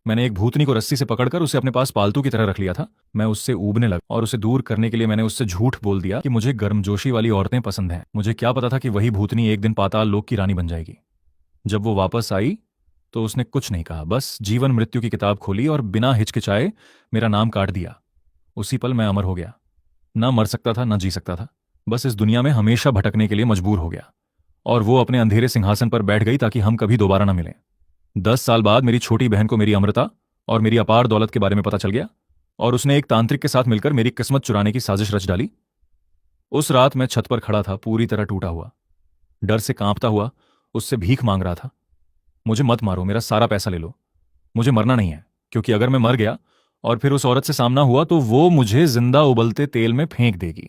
मैंने एक भूतनी को रस्सी से पकड़कर उसे अपने पास पालतू की तरह रख लिया था। मैं उससे ऊबने लगा और उसे दूर करने के लिए मैंने उससे झूठ बोल दिया कि मुझे गर्मजोशी वाली औरतें पसंद हैं। मुझे क्या पता था कि वही भूतनी एक दिन पाताल लोक की रानी बन जाएगी। जब वो वापस आई तो उसने कुछ नहीं कहा, बस जीवन मृत्यु की किताब खोली और बिना हिचकिचाए मेरा नाम काट दिया। उसी पल मैं अमर हो गया। ना मर सकता था ना जी सकता था, बस इस दुनिया में हमेशा भटकने के लिए मजबूर हो गया। और वो अपने अंधेरे सिंहासन पर बैठ गई ताकि हम कभी दोबारा ना मिलें। 10 साल बाद मेरी छोटी बहन को मेरी अमरता और मेरी अपार दौलत के बारे में पता चल गया, और उसने एक तांत्रिक के साथ मिलकर मेरी किस्मत चुराने की साजिश रच डाली। उस रात मैं छत पर खड़ा था, पूरी तरह टूटा हुआ, डर से कांपता हुआ, उससे भीख मांग रहा था। मुझे मत मारो, मेरा सारा पैसा ले लो, मुझे मरना नहीं है, क्योंकि अगर मैं मर गया और फिर उस औरत से सामना हुआ तो वो मुझे जिंदा उबलते तेल में फेंक देगी।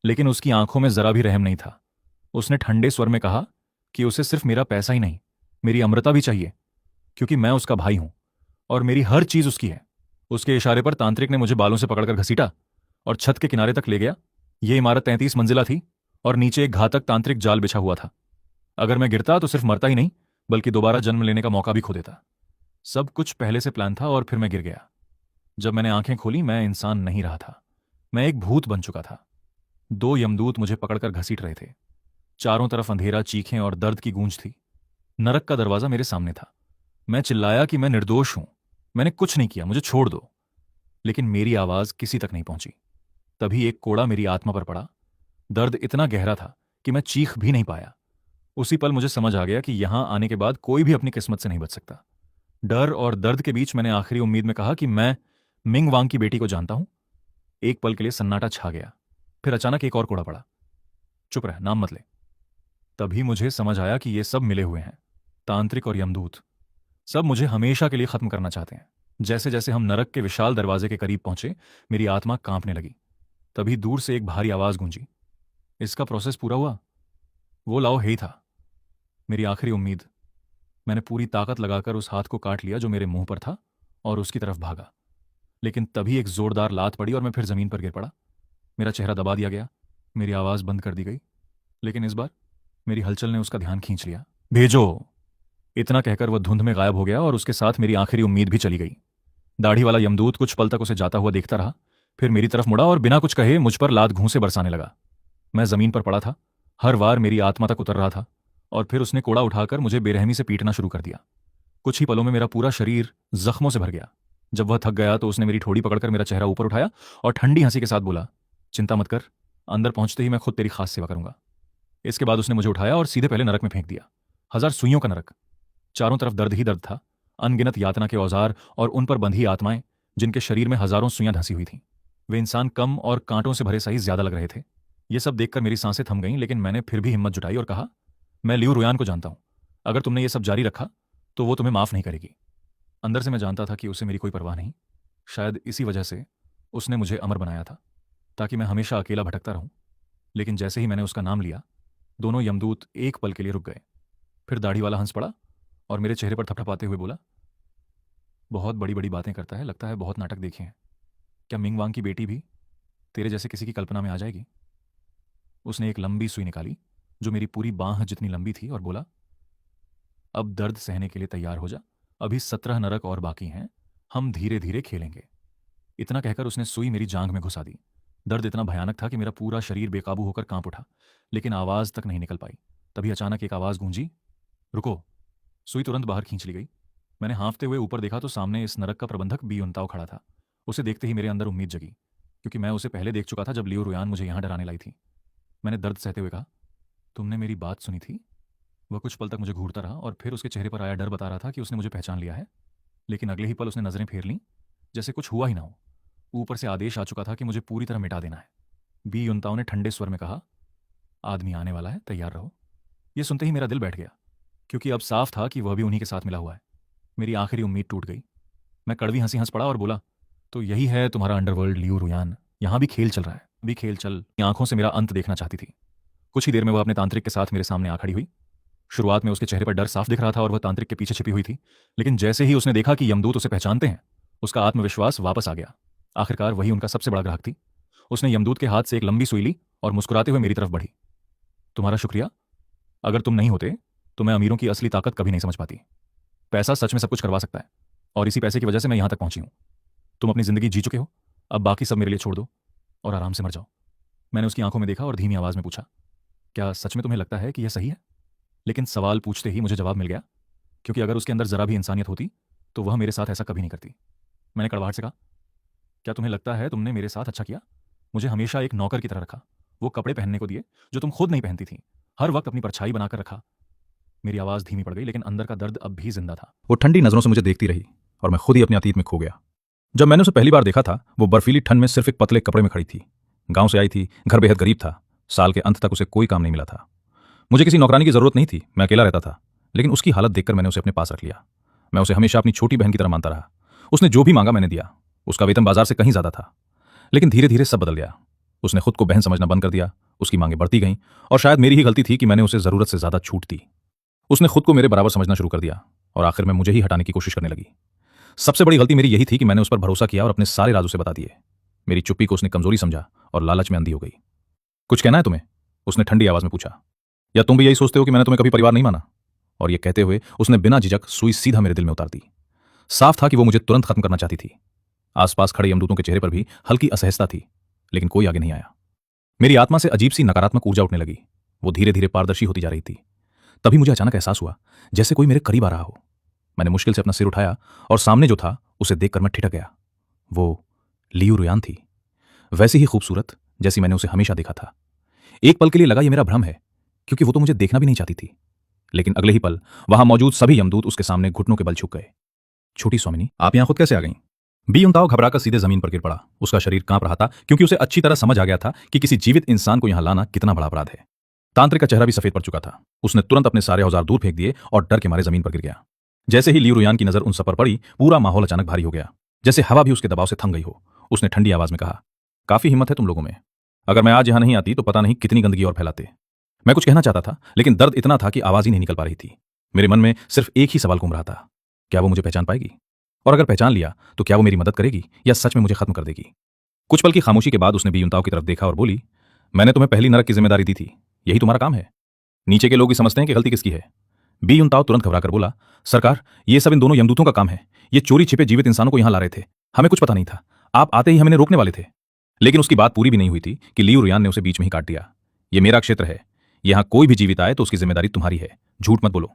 लेकिन उसकी आंखों में जरा भी रहम नहीं था। उसने ठंडे स्वर में कहा कि उसे सिर्फ मेरा पैसा ही नहीं, मेरी अमृता भी चाहिए, क्योंकि मैं उसका भाई हूं और मेरी हर चीज उसकी है। उसके इशारे पर तांत्रिक ने मुझे बालों से पकड़कर घसीटा और छत के किनारे तक ले गया। यह इमारत 33 मंजिला थी और नीचे एक घातक तांत्रिक जाल बिछा हुआ था। अगर मैं गिरता तो सिर्फ मरता ही नहीं, बल्कि दोबारा जन्म लेने का मौका भी खो देता। सब कुछ पहले से प्लान था और फिर मैं गिर गया। जब मैंने आंखें खोली, मैं इंसान नहीं रहा था, मैं एक भूत बन चुका था। 2 यमदूत मुझे पकड़कर घसीट रहे थे। चारों तरफ अंधेरा, चीखें और दर्द की गूंज थी। नरक का दरवाजा मेरे सामने था। मैं चिल्लाया कि मैं निर्दोष हूं, मैंने कुछ नहीं किया, मुझे छोड़ दो। लेकिन मेरी आवाज किसी तक नहीं पहुंची। तभी एक कोड़ा मेरी आत्मा पर पड़ा। दर्द इतना गहरा था कि मैं चीख भी नहीं पाया। उसी पल मुझे समझ आ गया कि यहां आने के बाद कोई भी अपनी किस्मत से नहीं बच सकता। डर और दर्द के बीच मैंने आखिरी उम्मीद में कहा कि मैं मिंग वांग की बेटी को जानता हूं। एक पल के लिए सन्नाटा छा गया। फिर अचानक एक और कोड़ा पड़ा। चुप रह, नाम मत ले। तभी मुझे समझ आया कि ये सब मिले हुए हैं, तांत्रिक और यमदूत। सब मुझे हमेशा के लिए खत्म करना चाहते हैं। जैसे जैसे हम नरक के विशाल दरवाजे के करीब पहुंचे, मेरी आत्मा कांपने लगी। तभी दूर से एक भारी आवाज गूंजी। इसका प्रोसेस पूरा हुआ। वो लाओ ही था, मेरी आखिरी उम्मीद। मैंने पूरी ताकत लगाकर उस हाथ को काट लिया जो मेरे मुंह पर था और उसकी तरफ भागा। लेकिन तभी एक जोरदार लात पड़ी और मैं फिर जमीन पर गिर पड़ा। मेरा चेहरा दबा दिया गया, मेरी आवाज बंद कर दी गई। लेकिन इस बार मेरी हलचल ने उसका ध्यान खींच लिया। भेजो, इतना कहकर वह धुंध में गायब हो गया और उसके साथ मेरी आखिरी उम्मीद भी चली गई। दाढ़ी वाला यमदूत कुछ पल तक उसे जाता हुआ देखता रहा, फिर मेरी तरफ मुड़ा और बिना कुछ कहे मुझ पर लात घूंसे बरसाने लगा। मैं जमीन पर पड़ा था, हर वार मेरी आत्मा तक उतर रहा था। और फिर उसने कोड़ा उठाकर मुझे बेरहमी से पीटना शुरू कर दिया। कुछ ही पलों में मेरा पूरा शरीर जख्मों से भर गया। जब वह थक गया तो उसने मेरी ठोड़ी पकड़कर मेरा चेहरा ऊपर उठाया और ठंडी हंसी के साथ बोला, चिंता मत कर, अंदर पहुंचते ही मैं खुद तेरी खास सेवा करूंगा। इसके बाद उसने मुझे उठाया और सीधे पहले नरक में फेंक दिया। 1000 सुइयों का नरक। चारों तरफ दर्द ही दर्द था, अनगिनत यातना के औजार और उन पर बंधी आत्माएं जिनके शरीर में हजारों सुइयां धंसी हुई थीं। वे इंसान कम और कांटों से भरे सही ज्यादा लग रहे थे। ये सब देखकर मेरी सांसें थम गईं, लेकिन मैंने फिर भी हिम्मत जुटाई और कहा, मैं लियू रुयान को जानता हूं। अगर तुमने ये सब जारी रखा तो वो तुम्हें माफ नहीं करेगी। अंदर से मैं जानता था कि उसे मेरी कोई परवाह नहीं। शायद इसी वजह से उसने मुझे अमर बनाया था, ताकि मैं हमेशा अकेला भटकता रहूं। लेकिन जैसे ही मैंने उसका नाम लिया, दोनों यमदूत एक पल के लिए रुक गए। फिर दाढ़ी वाला हंस पड़ा और मेरे चेहरे पर थपथपाते हुए बोला, बहुत बड़ी बड़ी बातें करता है, लगता है बहुत नाटक देखे हैं। क्या मिंग वांग की बेटी भी तेरे जैसे किसी की कल्पना में आ जाएगी? उसने एक लंबी सुई निकाली जो मेरी पूरी बांह जितनी लंबी थी और बोला, अब दर्द सहने के लिए तैयार हो जा, अभी 17 नरक और बाकी हैं, हम धीरे धीरे खेलेंगे। इतना कहकर उसने सुई मेरी जांघ में घुसा दी। दर्द इतना भयानक था कि मेरा पूरा शरीर बेकाबू होकर कांप उठा, लेकिन आवाज तक नहीं निकल पाई। तभी अचानक एक आवाज गूंजी, रुको। सुई तुरंत बाहर खींच ली गई। मैंने हाँफते हुए ऊपर देखा तो सामने इस नरक का प्रबंधक बी युनताओ खड़ा था। उसे देखते ही मेरे अंदर उम्मीद जगी, क्योंकि मैं उसे पहले देख चुका था जब लियो रुयान मुझे यहां डराने लाई थी। मैंने दर्द सहते हुए कहा, तुमने मेरी बात सुनी थी? वह कुछ पल तक मुझे घूरता रहा और फिर उसके चेहरे पर आया डर बता रहा था कि उसने मुझे पहचान लिया है। लेकिन अगले ही पल उसने नजरें फेर लीं, जैसे कुछ हुआ ही ना हो। ऊपर से आदेश आ चुका था कि मुझे पूरी तरह मिटा देना है। बी युनताओ ने ठंडे स्वर में कहा, आदमी आने वाला है, तैयार रहो। यह सुनते ही मेरा दिल बैठ गया, क्योंकि अब साफ था कि वह भी उन्हीं के साथ मिला हुआ है। मेरी आखिरी उम्मीद टूट गई। मैं कड़वी हंसी हंस पड़ा और बोला, तो यही है तुम्हारा अंडरवर्ल्ड लियू रुयान, यहां भी खेल चल रहा है, भी खेल चल। आंखों से मेरा अंत देखना चाहती थी। कुछ ही देर में वह अपने तांत्रिक के साथ मेरे सामने आ खड़ी हुई। शुरुआत में उसके चेहरे पर डर साफ दिख रहा था और वह तांत्रिक के पीछे छिपी हुई थी, लेकिन जैसे ही उसने देखा कि यमदूत उसे पहचानते हैं, उसका आत्मविश्वास वापस आ गया। आखिरकार वही उनका सबसे बड़ा ग्राहक थी। उसने यमदूत के हाथ से एक लंबी सुई ली और मुस्कुराते हुए मेरी तरफ बढ़ी। तुम्हारा शुक्रिया, अगर तुम नहीं होते तो मैं अमीरों की असली ताकत कभी नहीं समझ पाती। पैसा सच में सब कुछ करवा सकता है, और इसी पैसे की वजह से मैं यहाँ तक पहुंची हूँ। तुम अपनी जिंदगी जी चुके हो, अब बाकी सब मेरे लिए छोड़ दो और आराम से मर जाओ। मैंने उसकी आंखों में देखा और धीमी आवाज में पूछा, क्या सच में तुम्हें लगता है कि यह सही है? लेकिन सवाल पूछते ही मुझे जवाब मिल गया, क्योंकि अगर उसके अंदर जरा भी इंसानियत होती तो वह मेरे साथ ऐसा कभी नहीं करती। मैंने कड़वाहट से कहा, क्या तुम्हें लगता है तुमने मेरे साथ अच्छा किया? मुझे हमेशा एक नौकर की तरह रखा, वो कपड़े पहनने को दिए जो तुम खुद नहीं पहनती थी, हर वक्त अपनी परछाई बनाकर रखा। मेरी आवाज धीमी पड़ गई, लेकिन अंदर का दर्द अब भी जिंदा था। वो ठंडी नजरों से मुझे देखती रही और मैं खुद ही अपने अतीत में खो गया। जब मैंने उसे पहली बार देखा था, वो बर्फीली ठंड में सिर्फ एक पतले कपड़े में खड़ी थी। गांव से आई थी, घर बेहद गरीब था, साल के अंत तक उसे कोई काम नहीं मिला था। मुझे किसी नौकरानी की जरूरत नहीं थी, मैं अकेला रहता था, लेकिन उसकी हालत देखकर मैंने उसे अपने पास रख लिया। मैं उसे हमेशा अपनी छोटी बहन की तरह मानता रहा। उसने जो भी मांगा मैंने दिया। उसका वेतन बाजार से कहीं ज्यादा था। लेकिन धीरे धीरे सब बदल गया। उसने खुद को बहन समझना बंद कर दिया, उसकी मांगें बढ़ती गईं, और शायद मेरी ही गलती थी कि मैंने उसे जरूरत से ज्यादा छूट दी। उसने खुद को मेरे बराबर समझना शुरू कर दिया और आखिर में मुझे ही हटाने की कोशिश करने लगी। सबसे बड़ी गलती मेरी यही थी कि मैंने उस पर भरोसा किया और अपने सारे राज उसे बता दिए। मेरी चुप्पी को उसने कमजोरी समझा और लालच में अंधी हो गई। कुछ कहना है तुम्हें? उसने ठंडी आवाज में पूछा। या तुम भी यही सोचते हो कि मैंने तुम्हें कभी परिवार नहीं माना? और यह कहते हुए उसने बिना झिझक सुई सीधा मेरे दिल में उतार दी। साफ था कि वो मुझे तुरंत खत्म करना चाहती थी। आसपास खड़े यमदूतों के चेहरे पर भी हल्की असहजता थी, लेकिन कोई आगे नहीं आया। मेरी आत्मा से अजीब सी नकारात्मक ऊर्जा उठने लगी। वो धीरे धीरे पारदर्शी होती जा रही थी। तभी मुझे अचानक एहसास हुआ जैसे कोई मेरे करीब आ रहा हो। मैंने मुश्किल से अपना सिर उठाया और सामने जो था उसे देखकर मैं ठिठक गया। वो लियू रुयान थी, वैसी ही खूबसूरत जैसी मैंने उसे हमेशा देखा था। एक पल के लिए लगा ये मेरा भ्रम है, क्योंकि वो तो मुझे देखना भी नहीं चाहती थी। लेकिन अगले ही पल वहां मौजूद सभी यमदूत उसके सामने घुटनों के बल झुक गए। छोटी स्वामिनी, आप यहां खुद कैसे आ गईं? बी युनताओ घबराकर सीधे जमीन पर गिर पड़ा। उसका शरीर कांप रहा था, क्योंकि उसे अच्छी तरह समझ आ गया था कि किसी जीवित इंसान को यहां लाना कितना बड़ा अपराध है। तांत्रिक का चेहरा भी सफेद पड़ चुका था। उसने तुरंत अपने सारे औजार दूर फेंक दिए और डर के मारे जमीन पर गिर गया। जैसे ही लियू रुयान की नजर उन सब पर पड़ी, पूरा माहौल अचानक भारी हो गया, जैसे हवा भी उसके दबाव से थम गई हो। उसने ठंडी आवाज में कहा, काफी हिम्मत है तुम लोगों में। अगर मैं आज यहां नहीं आती तो पता नहीं कितनी गंदगी और फैलाते। मैं कुछ कहना चाहता था, लेकिन दर्द इतना था कि आवाज ही नहीं निकल पा रही थी। मेरे मन में सिर्फ एक ही सवाल घूम रहा था, क्या वो मुझे पहचान पाएगी? और अगर पहचान लिया तो क्या वो मेरी मदद करेगी या सच में मुझे खत्म कर देगी? कुछ पल की खामोशी के बाद उसने बी युनताओ की तरफ देखा और बोली, मैंने तुम्हें पहली नरक की जिम्मेदारी दी थी, यही तुम्हारा काम है। नीचे के लोग ही समझते हैं कि गलती किसकी है। बी युनताओ तुरंत घबराकर बोला, सरकार, ये सब इन दोनों यमदूतों का काम है। ये चोरी छिपे जीवित इंसानों को यहां ला रहे थे, हमें कुछ पता नहीं था। आप आते ही हमें रोकने वाले थे। लेकिन उसकी बात पूरी भी नहीं हुई थी कि लियू रुयान ने उसे बीच में ही काट दिया। ये मेरा क्षेत्र है, यहां कोई भी जीवित आए तो उसकी जिम्मेदारी तुम्हारी है, झूठ मत बोलो।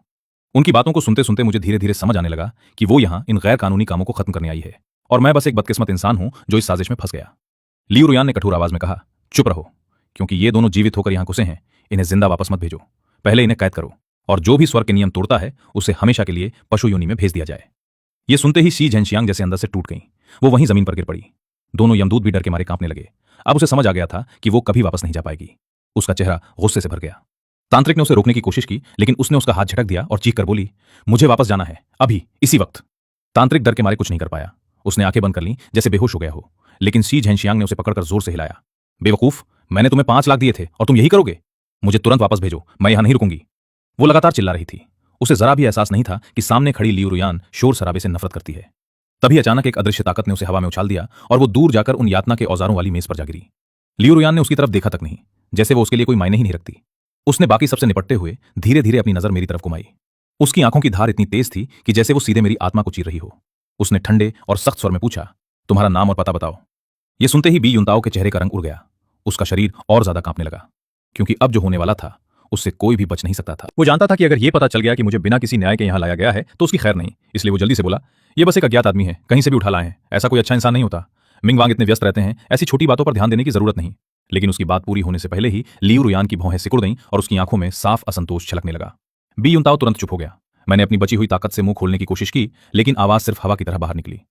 उनकी बातों को सुनते सुनते मुझे धीरे धीरे समझ आने लगा कि वो यहां इन गैर कानूनी कामों को खत्म करने आई है, और मैं बस एक बदकिस्मत इंसान हूं जो इस साजिश में फंस गया। लियू रुयान ने कठोर आवाज में कहा, चुप रहो, क्योंकि ये दोनों जीवित होकर यहां घुसे हैं। इन्हें जिंदा वापस मत भेजो, पहले इन्हें कैद करो, और जो भी स्वर्ग के नियम तोड़ता है उसे हमेशा के लिए पशु योनि में भेज दिया जाए। ये सुनते ही शी झेनशियांग जैसे अंदर से टूट गई। वो वहीं जमीन पर गिर पड़ी। दोनों यमदूत भी डर के मारे कांपने लगे। अब उसे समझ आ गया था कि वो कभी वापस नहीं जा पाएगी। उसका चेहरा गुस्से से भर गया। तांत्रिक ने उसे रोकने की कोशिश की, लेकिन उसने उसका हाथ झटक दिया और चीख कर बोली, मुझे वापस जाना है, अभी, इसी वक्त। तांत्रिक डर के मारे कुछ नहीं कर पाया। उसने आंखें बंद कर लीं जैसे बेहोश हो गया हो, लेकिन शी झेनशियांग ने उसे पकड़कर जोर से हिलाया। बेवकूफ, मैंने तुम्हें 5 लाख दिए थे और तुम यही करोगे? मुझे तुरंत वापस भेजो, मैं यहां नहीं रुकूंगी। वो लगातार चिल्ला रही थी। उसे जरा भी एहसास नहीं था कि सामने खड़ी लियू रुयान शोर शराबे से नफरत करती है। तभी अचानक एक अदृश्य ताकत ने उसे हवा में उछाल दिया और वो दूर जाकर उन यातना के औजारों वाली मेज पर जा गिरी। लियू रुयान ने उसकी तरफ देखा तक नहीं, जैसे वो उसके लिए कोई मायने ही नहीं रखती। उसने बाकी सबसे निपटते हुए धीरे धीरे अपनी नजर मेरी तरफ घुमाई। उसकी आंखों की धार इतनी तेज थी कि जैसे वो सीधे मेरी आत्मा को चीर रही हो। उसने ठंडे और सख्त स्वर में पूछा, तुम्हारा नाम और पता बताओ। ये सुनते ही बी युनताओ के चेहरे का रंग उड़ गया। उसका शरीर और ज्यादा कांपने लगा, क्योंकि अब जो होने वाला था उससे कोई भी बच नहीं सकता था। वो जानता था कि अगर ये पता चल गया कि मुझे बिना किसी न्याय के यहां लाया गया है तो उसकी खैर नहीं। इसलिए वो जल्दी से बोला, ये बस एक अज्ञात आदमी है, कहीं से भी उठा लाए हैं, ऐसा कोई अच्छा इंसान नहीं होता। मिंग वांग इतने व्यस्त रहते हैं, ऐसी छोटी बातों पर ध्यान देने की जरूरत नहीं। लेकिन उसकी बात पूरी होने से पहले ही लियू रुयान की भौहें सिकुड़ गईं और उसकी आंखों में साफ असंतोष छलकने लगा। बी युनताओ तुरंत चुप हो गया। मैंने अपनी बची हुई ताकत से मुंह खोलने की कोशिश की, लेकिन आवाज सिर्फ हवा की तरह बाहर निकली।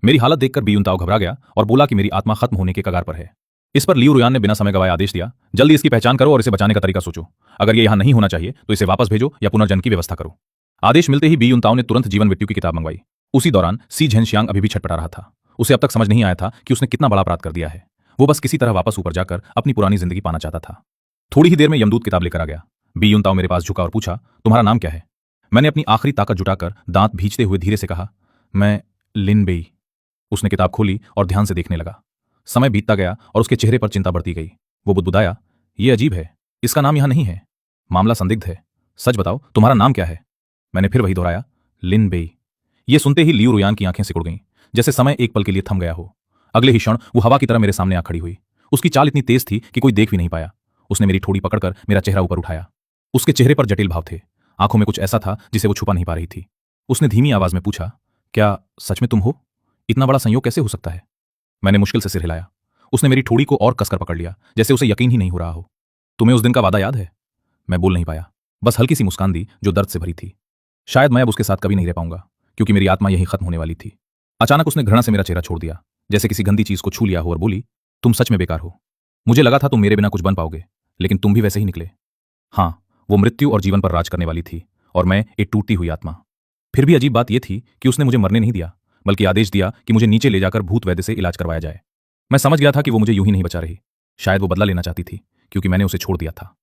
मेरी हालत देखकर बी युनताओ घबरा गया और बोला कि मेरी आत्मा खत्म होने के कगार पर है। इस पर लियू रुयान ने बिना समय गवाए आदेश दिया, जल्दी इसकी पहचान करो और इसे बचाने का तरीका सोचो। अगर ये यहां नहीं होना चाहिए तो इसे वापस भेजो या पुनर्जन्म की व्यवस्था करो। आदेश मिलते ही बी युनताओ ने तुरंत जीवन मृत्यु की किताब मंगवाई। उसी दौरान सी झेनशियांग अभी भी छटपटा रहा था। उसे अब तक समझ नहीं आया था कि उसने कितना बड़ा अपराध कर दिया है। वो बस किसी तरह वापस ऊपर जाकर अपनी पुरानी जिंदगी पाना चाहता था। थोड़ी ही देर में यमदूत किताब लेकर आ गया। बी युनताओ मेरे पास झुका और पूछा, तुम्हारा नाम क्या है? मैंने अपनी आखिरी ताकत जुटाकर दांत भींचते हुए धीरे से कहा, मैं लिन बेई। उसने किताब खोली और ध्यान से देखने लगा। समय बीतता गया और उसके चेहरे पर चिंता बढ़ती गई। वो बुदबुदाया, ये अजीब है, इसका नाम यहां नहीं है, मामला संदिग्ध है। सच बताओ, तुम्हारा नाम क्या है? मैंने फिर वही दोहराया, लिन बेई। ये सुनते ही लियू रुयान की आंखें सिकुड़ गईं, जैसे समय एक पल के लिए थम गया हो। अगले ही क्षण वो हवा की तरह मेरे सामने आ खड़ी हुई। उसकी चाल इतनी तेज थी कि कोई देख भी नहीं पाया। उसने मेरी ठोड़ी पकड़कर मेरा चेहरा ऊपर उठाया। उसके चेहरे पर जटिल भाव थे, आंखों में कुछ ऐसा था जिसे वो छुपा नहीं पा रही थी। उसने धीमी आवाज में पूछा, क्या सच में तुम हो? इतना बड़ा संयोग कैसे हो सकता है? मैंने मुश्किल से सिर हिलाया। उसने मेरी ठोड़ी को और कसकर पकड़ लिया, जैसे उसे यकीन ही नहीं हो रहा हो। तुम्हें उस दिन का वादा याद है? मैं बोल नहीं पाया, बस हल्की सी मुस्कान दी जो दर्द से भरी थी। शायद मैं अब उसके साथ कभी नहीं रह पाऊंगा, क्योंकि मेरी आत्मा यही खत्म होने वाली थी। अचानक उसने घृणा से मेरा चेहरा छोड़ दिया, जैसे किसी गंदी चीज को छू लिया हो, और बोली, तुम सच में बेकार हो। मुझे लगा था तुम मेरे बिना कुछ बन पाओगे, लेकिन तुम भी वैसे ही निकले। हाँ, वो मृत्यु और जीवन पर राज करने वाली थी, और मैं एक टूटती हुई आत्मा। फिर भी अजीब बात यह थी कि उसने मुझे मरने नहीं दिया, बल्कि आदेश दिया कि मुझे नीचे ले जाकर भूत वैद्य से इलाज करवाया जाए। मैं समझ गया था कि वो मुझे यूं ही नहीं बचा रही। शायद वो बदला लेना चाहती थी, क्योंकि मैंने उसे छोड़ दिया था।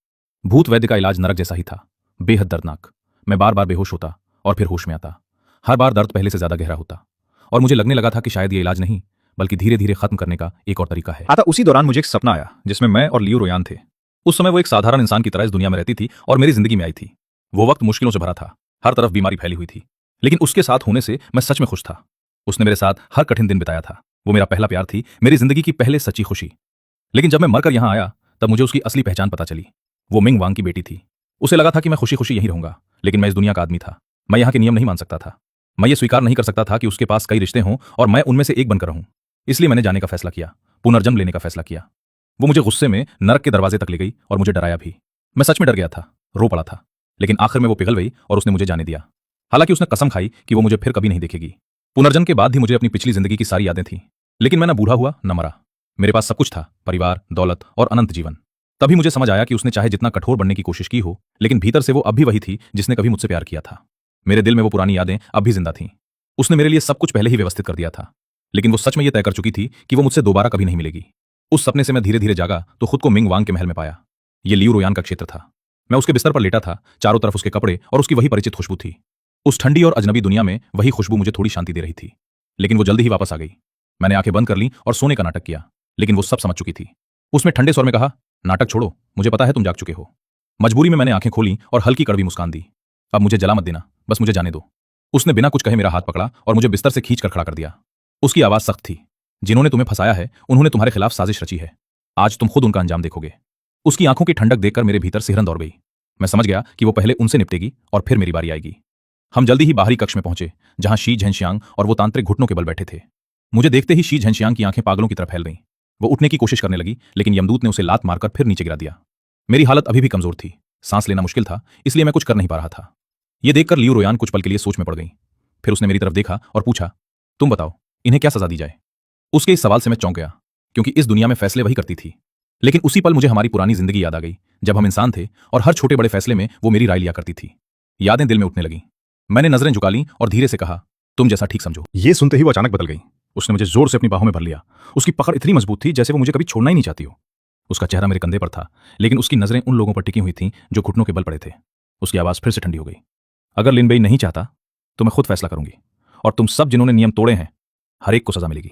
भूत वैद्य का इलाज नरक जैसा ही था, बेहद दर्दनाक। मैं बार बार बेहोश होता और फिर होश में आता। हर बार दर्द पहले से ज्यादा गहरा होता, और मुझे लगने लगा था कि शायद ये इलाज नहीं, बल्कि धीरे धीरे खत्म करने का एक और तरीका है। उसी दौरान मुझे एक सपना आया, जिसमें मैं और लियू रोयान थे। उस समय वो एक साधारण इंसान की तरह इस दुनिया में रहती थी और मेरी जिंदगी में आई थी। वो वक्त मुश्किलों से भरा था, हर तरफ बीमारी फैली हुई थी, लेकिन उसके साथ होने से मैं सच में खुश था। उसने मेरे साथ हर कठिन दिन बिताया था। वो मेरा पहला प्यार थी, मेरी जिंदगी की पहले सच्ची खुशी। लेकिन जब मैं मरकर यहां आया, तब मुझे उसकी असली पहचान पता चली। वो मिंग वांग की बेटी थी। उसे लगा था कि मैं खुशी खुशी यहीं रहूंगा, लेकिन मैं इस दुनिया का आदमी था। मैं यहाँ के नियम नहीं मान सकता था। मैं ये स्वीकार नहीं कर सकता था कि उसके पास कई रिश्ते हों और मैं उनमें से एक बनकर रहूं। इसलिए मैंने जाने का फैसला किया, पुनर्जन्म लेने का फैसला किया। वो मुझे गुस्से में नरक के दरवाजे तक ले गई और मुझे डराया भी। मैं सच में डर गया था, रो पड़ा था, लेकिन आखिर में वो पिघल गई और उसने मुझे जाने दिया। हालांकि उसने कसम खाई कि वो मुझे फिर कभी नहीं देखेगी। पुनर्जन्म के बाद भी मुझे अपनी पिछली जिंदगी की सारी यादें थीं, लेकिन मैं न बूढ़ा हुआ न मरा। मेरे पास सब कुछ था, परिवार, दौलत और अनंत जीवन। तभी मुझे समझ आया कि उसने चाहे जितना कठोर बनने की कोशिश की हो, लेकिन भीतर से वो अब भी वही थी जिसने कभी मुझसे प्यार किया था। मेरे दिल में वो पुरानी यादें अब भी जिंदा थीं। उसने मेरे लिए सब कुछ पहले ही व्यवस्थित कर दिया था, लेकिन वो सच में ये तय कर चुकी थी कि वो मुझसे दोबारा कभी नहीं मिलेगी। उस सपने से मैं धीरे धीरे जागा तो खुद को मिंग वांग के महल में पाया। ये लियू रोयान का क्षेत्र था। मैं उसके बिस्तर पर लेटा था, चारों तरफ उसके कपड़े और उसकी वही परिचित खुशबू थी। उस ठंडी और अजनबी दुनिया में वही खुशबू मुझे थोड़ी शांति दे रही थी, लेकिन वो जल्दी ही वापस आ गई। मैंने आंखें बंद कर ली और सोने का नाटक किया, लेकिन वो सब समझ चुकी थी। उसने ठंडे स्वर में कहा, नाटक छोड़ो, मुझे पता है तुम जाग चुके हो। मजबूरी में मैंने आंखें खोली और हल्की कड़वी मुस्कान दी। अब मुझे जला मत देना, बस मुझे जाने दो। उसने बिना कुछ कहे मेरा हाथ पकड़ा और मुझे बिस्तर से खींचकर खड़ा कर दिया। उसकी आवाज सख्त थी, जिन्होंने तुम्हें फंसाया है उन्होंने तुम्हारे खिलाफ साजिश रची है। आज तुम खुद उनका अंजाम देखोगे। उसकी आंखों की ठंडक देखकर मेरे भीतर सिहरन दौड़ गई। मैं समझ गया कि वो पहले उनसे निपटेगी और फिर मेरी बारी आएगी। हम जल्दी ही बाहरी कक्ष में पहुंचे, जहां शी झेंशियांग और वो तांत्रिक घुटनों के बल बैठे थे। मुझे देखते ही शी झेंशियांग की आंखें पागलों की तरफ फैल गईं। वो उठने की कोशिश करने लगी, लेकिन यमदूत ने उसे लात मारकर फिर नीचे गिरा दिया। मेरी हालत अभी भी कमजोर थी, सांस लेना मुश्किल था, इसलिए मैं कुछ कर नहीं पा रहा था। ये देखकर लियू रोयान कुछ पल के लिए सोच में पड़ गई। फिर उसने मेरी तरफ देखा और पूछा, तुम बताओ, इन्हें क्या सजा दी जाए? उसके इस सवाल से मैं चौंक गया, क्योंकि इस दुनिया में फैसले वही करती थी। लेकिन उसी पल मुझे हमारी पुरानी जिंदगी याद आ गई, जब हम इंसान थे और हर छोटे बड़े फैसले में वो मेरी राय लिया करती थी। यादें दिल में उठने लगीं। मैंने नजरें झुका लीं और धीरे से कहा, तुम जैसा ठीक समझो। ये सुनते ही वो अचानक बदल गई। उसने मुझे जोर से अपनी बाहों में भर लिया। उसकी पकड़ इतनी मजबूत थी जैसे वो मुझे कभी छोड़ना ही नहीं चाहती हो। उसका चेहरा मेरे कंधे पर था, लेकिन उसकी नजरें उन लोगों पर टिकी हुई थीं जो घुटनों के बल पड़े थे। उसकी आवाज फिर से ठंडी हो गई। अगर लिन बेई नहीं चाहता तो मैं खुद फैसला करूंगी, और तुम सब जिन्होंने नियम तोड़े हैं, हर एक को सजा मिलेगी।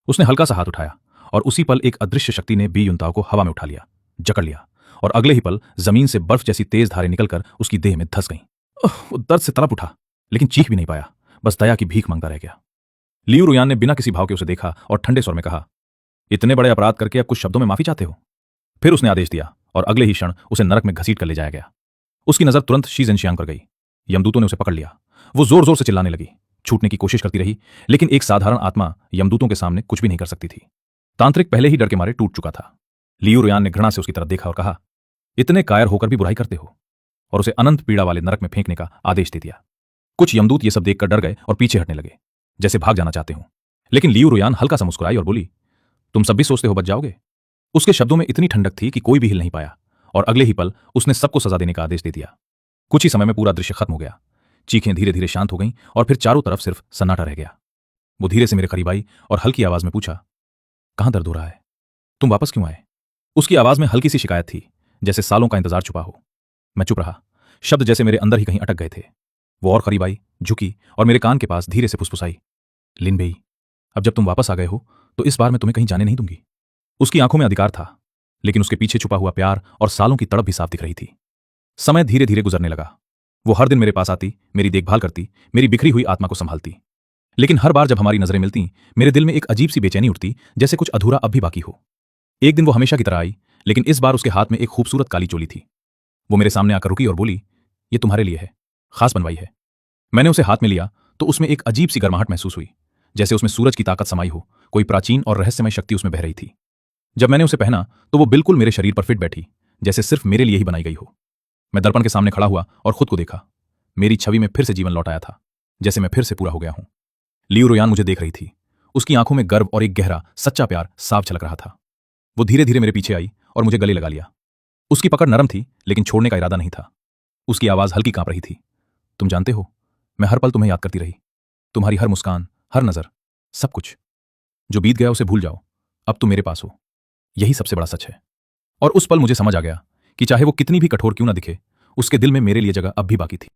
उसने हल्का सा हाथ उठाया और उसी पल एक अदृश्य शक्ति ने बी युनताओ को हवा में उठा लिया, जकड़ लिया, और अगले ही पल जमीन से बर्फ जैसी तेज धारें निकलकर उसकी देह में धंस गईं। वो दर्द से तड़प उठा, लेकिन चीख भी नहीं पाया, बस दया की भीख मांगता रह गया। लियू रोयान ने बिना किसी भाव के उसे देखा और ठंडे स्वर में कहा, इतने बड़े अपराध करके अब कुछ शब्दों में माफी चाहते हो? फिर उसने आदेश दिया और अगले ही क्षण उसे नरक में घसीट कर ले जाया गया। उसकी नजर तुरंत शी झेंशियांग पर गई। यमदूतों ने उसे पकड़ लिया। वो जोर जोर से चिल्लाने लगी, छूटने की कोशिश करती रही, लेकिन एक साधारण आत्मा यमदूतों के सामने कुछ भी नहीं कर सकती थी। तांत्रिक पहले ही डर के मारे टूट चुका था। लियू रोयान ने घृणा से उसकी तरफ देखा और कहा, इतने कायर होकर भी बुराई करते हो, और उसे अनंत पीड़ा वाले नरक में फेंकने का आदेश दे दिया। कुछ यमदूत ये सब देखकर डर गए और पीछे हटने लगे, जैसे भाग जाना चाहते हों। लेकिन लियू रोयान हल्का सा मुस्कुराई और बोली, तुम सब भी सोचते हो बच जाओगे? उसके शब्दों में इतनी ठंडक थी कि कोई भी हिल नहीं पाया, और अगले ही पल उसने सबको सजा देने का आदेश दे दिया। कुछ ही समय में पूरा दृश्य खत्म हो गया। चीखें धीरे धीरे शांत हो गईं और फिर चारों तरफ सिर्फ सन्नाटा रह गया। वो धीरे से मेरे करीब आई और हल्की आवाज में पूछा, कहां दर्द हो रहा है? तुम वापस क्यों आए? उसकी आवाज में हल्की सी शिकायत थी, जैसे सालों का इंतजार छुपा हो। मैं चुप रहा, शब्द जैसे मेरे अंदर ही कहीं अटक गए थे। वो और करीब आई, झुकी और मेरे कान के पास धीरे से फुसफुसाई, लिन बेई, अब जब तुम वापस आ गए हो तो इस बार मैं तुम्हें कहीं जाने नहीं दूंगी। उसकी आंखों में अधिकार था, लेकिन उसके पीछे छुपा हुआ प्यार और सालों की तड़प भी साफ दिख रही थी। समय धीरे धीरे गुजरने लगा। वो हर दिन मेरे पास आती, मेरी देखभाल करती, मेरी बिखरी हुई आत्मा को संभालती। लेकिन हर बार जब हमारी नजरें मिलती मेरे दिल में एक अजीब सी बेचैनी उठती, जैसे कुछ अधूरा अब भी बाकी हो। एक दिन वो हमेशा की तरह आई, लेकिन इस बार उसके हाथ में एक खूबसूरत काली चोली थी। वो मेरे सामने आकर रुकी और बोली, ये तुम्हारे लिए है, खास बनवाई है। मैंने उसे हाथ में लिया तो उसमें एक अजीब सी गर्माहट महसूस हुई, जैसे उसमें सूरज की ताकत समाई हो, कोई प्राचीन और रहस्यमय शक्ति उसमें बह रही थी। जब मैंने उसे पहना तो वो बिल्कुल मेरे शरीर पर फिट बैठी, जैसे सिर्फ मेरे लिए ही बनाई गई हो। मैं दर्पण के सामने खड़ा हुआ और खुद को देखा। मेरी छवि में फिर से जीवन लौट आया था, जैसे मैं फिर से पूरा हो गया हूं। लियू रोयान मुझे देख रही थी। उसकी आंखों में गर्व और एक गहरा सच्चा प्यार साफ झलक रहा था। वो धीरे धीरे मेरे पीछे आई और मुझे गले लगा लिया। उसकी पकड़ नरम थी, लेकिन छोड़ने का इरादा नहीं था। उसकी आवाज हल्की कांप रही थी। तुम जानते हो, मैं हर पल तुम्हें याद करती रही। तुम्हारी हर मुस्कान, हर नजर, सब कुछ। जो बीत गया उसे भूल जाओ, अब तुम मेरे पास हो, यही सबसे बड़ा सच है। और उस पल मुझे समझ आ गया कि चाहे वो कितनी भी कठोर क्यों ना दिखे, उसके दिल में मेरे लिए जगह अब भी बाकी थी।